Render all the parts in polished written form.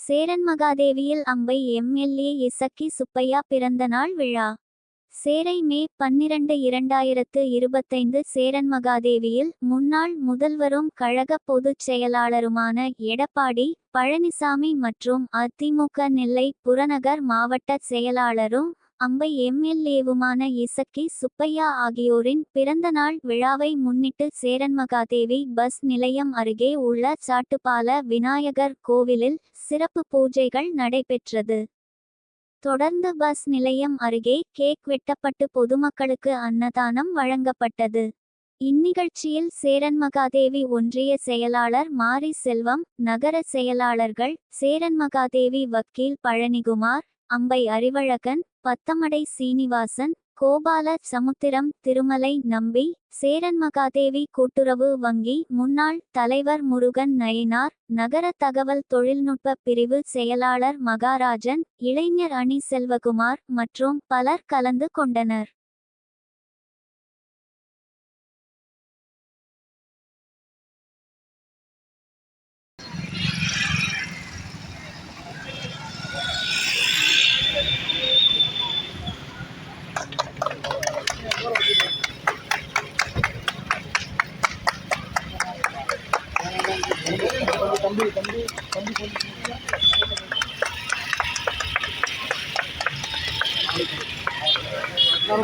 சேரன்மகாதேவியில் அம்பை எம்எல்ஏ இசக்கி சுப்பையா பிறந்தநாள் விழா. சேரை மே 12, 2025 சேரன்மகாதேவியில் முன்னாள் முதல்வரும் கழக பொதுச் செயலாளருமான எடப்பாடி பழனிசாமி மற்றும் அதிமுக நெல்லை புறநகர் மாவட்ட செயலாளரும் அம்பை எம்எல்ஏவுமான இசக்கி சுப்பையா ஆகியோரின் பிறந்தநாள் விழாவை முன்னிட்டு சேரன்மகாதேவி பஸ் நிலையம் அருகே உள்ள சாட்டுப்பால விநாயகர் கோவிலில் சிறப்பு பூஜைகள் நடைபெற்றது. தொடர்ந்து பஸ் நிலையம் அருகே கேக் வெட்டப்பட்டு பொதுமக்களுக்கு அன்னதானம் வழங்கப்பட்டது. இந்நிகழ்ச்சியில் சேரன்மகாதேவி ஒன்றிய செயலாளர் மாரி செல்வம், நகர செயலாளர்கள் சேரன்மகாதேவி வக்கீல் பழனிகுமார், அம்பை அறிவழகன், பத்தமடை சீனிவாசன், கோபால சமுத்திரம் திருமலை நம்பி, சேரன்மகாதேவி கூட்டுறவு வங்கி முன்னாள் தலைவர் முருகன் நயினார், நகர தகவல் தொழில்நுட்ப பிரிவு செயலாளர் மகாராஜன், இளைஞர் அணி செல்வகுமார் மற்றும் பலர் கலந்து கொண்டனர்.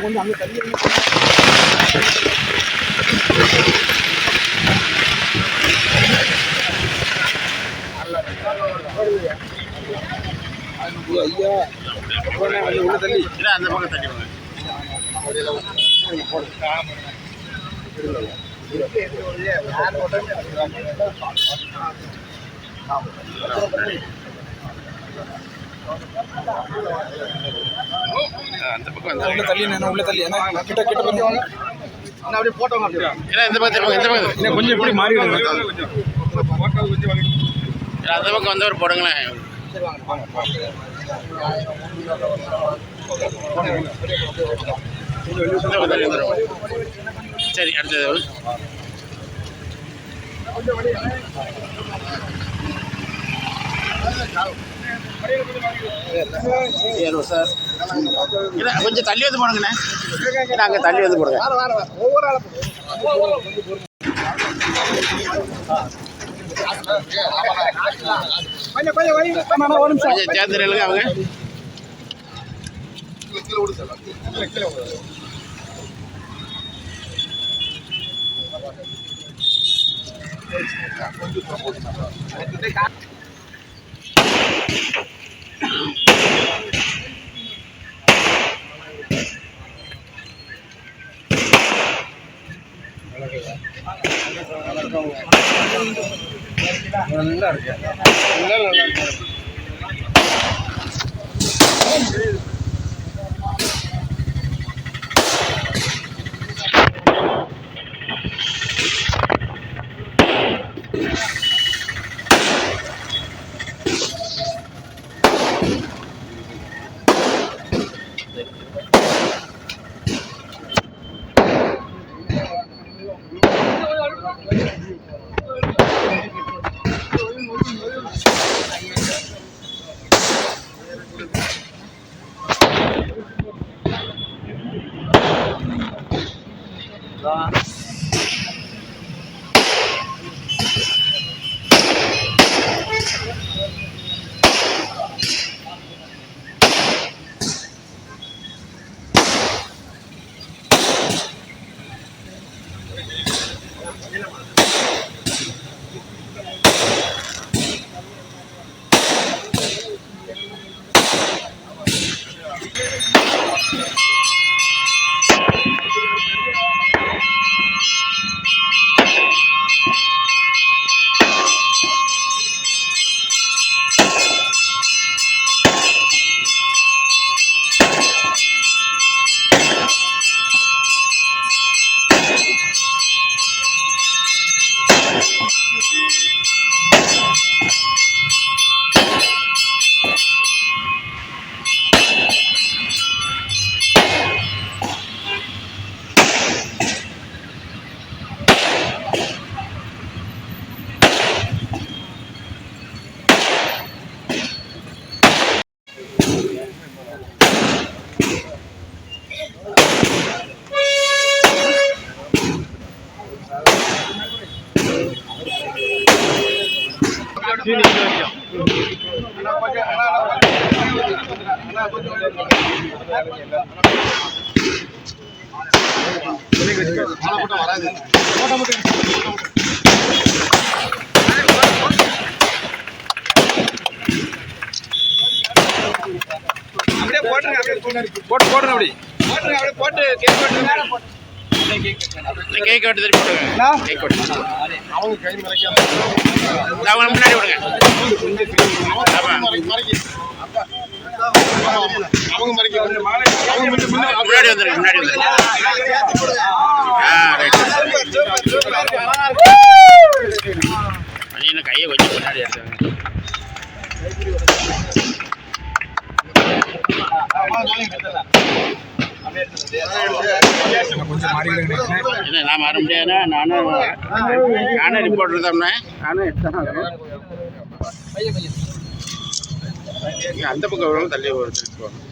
கொஞ்சம் அங்கே தள்ளி ஐயா உள்ள தள்ளி அந்த பக்கம் தள்ளி அந்த பக்கம் உள்ள தள்ளி உள்ள தள்ளி கிட்ட கிட்ட பண்ணுவாங்க. அப்படியே போட்டோங்க அப்படியே இந்த பக்கம் கொஞ்சம் இப்படி மாறி விடுங்க. அந்த பக்கம் வந்தவர் போடுங்களேன். சரி அடுத்தது சார் இல்லை கொஞ்சம் தள்ளி வந்து போடுங்கண்ணே. அங்கே தள்ளி வந்து போடுங்க. கொஞ்சம் சேர்த்து நில்லுங்க. அவங்க நல்லா இருக்கு. நல்லா இருக்கு. அப்படியே போட்டுருங்க, போட்டுருங்க அப்படி போட்டுருங்க, அப்படியே போட்டு கேக் போட்டுருங்க. கேக் வெட்டி திருப்பி போடுங்க. கேக் வெட்டி அவங்க கை மறைக்காம அவங்க முன்னாடி விடுங்க. அவங்க மறைக்க முன்னாடி வந்துருங்க, முன்னாடி வந்துருங்க. ரைட். கையை கொஞ்சம் முன்னாடி எடுத்துங்க. இல்லை நான் வர முடியாதுன்னா நானும் ரிப்போர்ட் இருந்தோம்னா நானும் எடுத்தேன். அந்த பக்கம் வரணும், தள்ளி ஒரு திருப்பி போகணும்.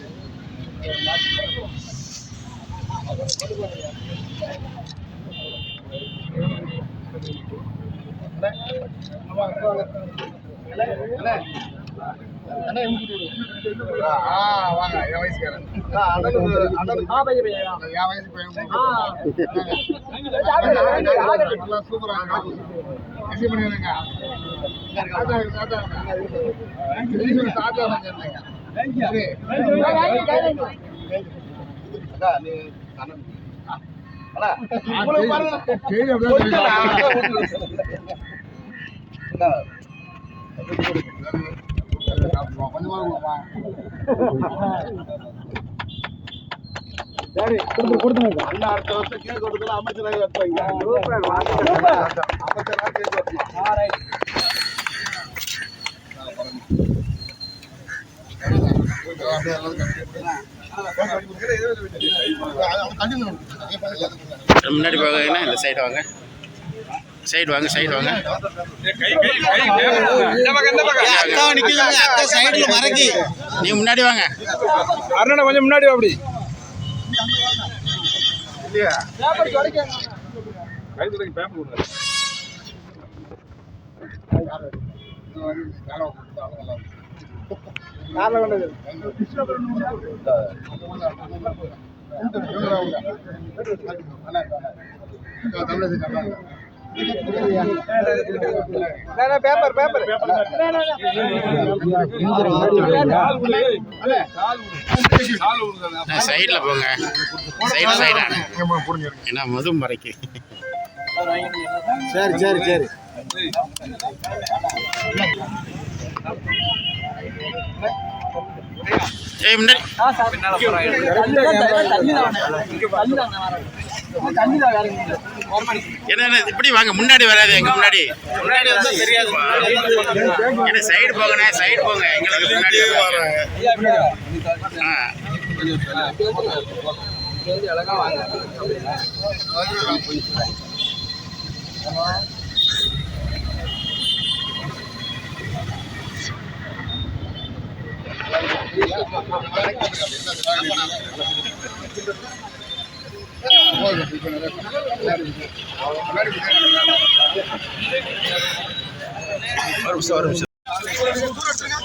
வாங்க என் வயசுக்காரன் சூப்பரா கொடுத்துங்க அண்ணா அடுத்த வருஷம் கேக் கொடுக்கலாம், அமைச்சராக வைப்பாங்க. அமைச்சராக கேக் வைப்பாங்க. முன்னாடி போகங்கன்னா இந்த சைடு வாங்க, சைடு வாங்க, சைடு வாங்க. நீங்க முன்னாடி வாங்க. அண்ணா கொஞ்சம் முன்னாடி அப்படி பேப்பர் சைடில் போங்க, சைடு ஏன்னா மது மறைக்கு. சரி முன்னாடி என்ன இப்படி வாங்க, முன்னாடி வராது. எங்க முன்னாடி தெரியாது. என்ன சைடு போங்கண்ணே, சைடு போங்க. எங்களுக்கு முன்னாடி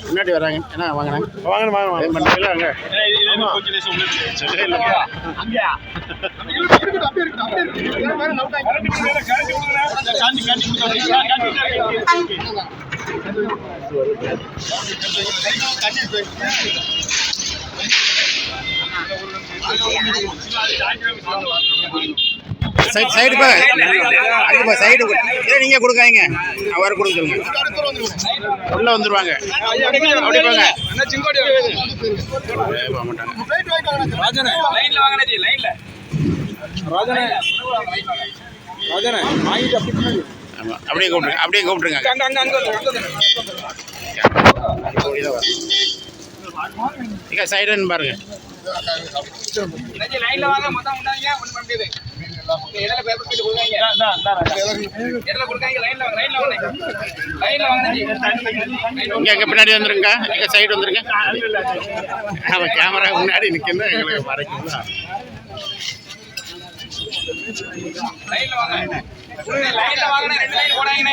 முன்னாடி வராங்க. என்ன வாங்கினாங்க வாங்க சைடு போ, சைடு நீங்க கொடுக்காதீங்க, அவரை கொடுக்க சொல்லுங்க. உள்ள வந்துருவாங்க, அப்படி போங்க. போக மாட்டாங்க. ஆமா, அப்படியே கூப்பிட்டுருங்க. சைடுன்னு பாருங்க. இங்க பின்னாடி வந்துருங்க, எங்க சைடு வந்துருங்க. அவன் கேமரா முன்னாடி நிக்கணும், எங்களுக்கு மறைக்கல. லைன்ல வாங்க, 2 லைன் போடாங்க.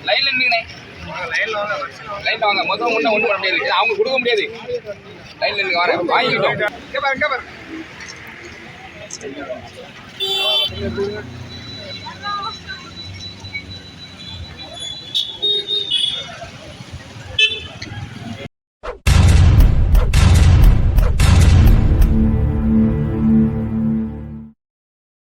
லைன்ல நின்னுங்கண்ணே. லைன்ல வாங்க. மொத்தம் ஒண்ணு பண்ண முடியாது. அவங்க கொடுக்க முடியாது. லைன்ல நின்னு வரேன். வாங்கிட்டோம்.